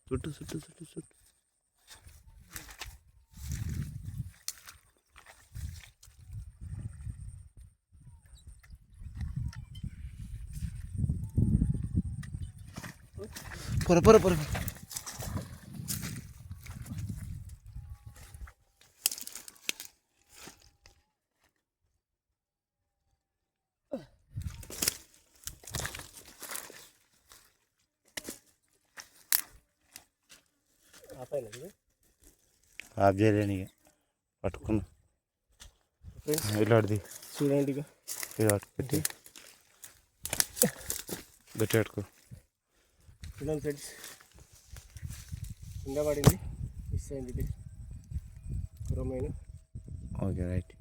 చుట్టు చుట్టు చుట్టు చుట్టు. పొర పొర పొర. ఆఫ్ చేయలేని పట్టుకున్నా ఇలాంటిది చూడండి ఇది పెట్టి గట్టి పట్టుకో. చూడండి ఫ్రెండ్స్, కింద పడింది, మిస్ అయింది ఇది. Okay right.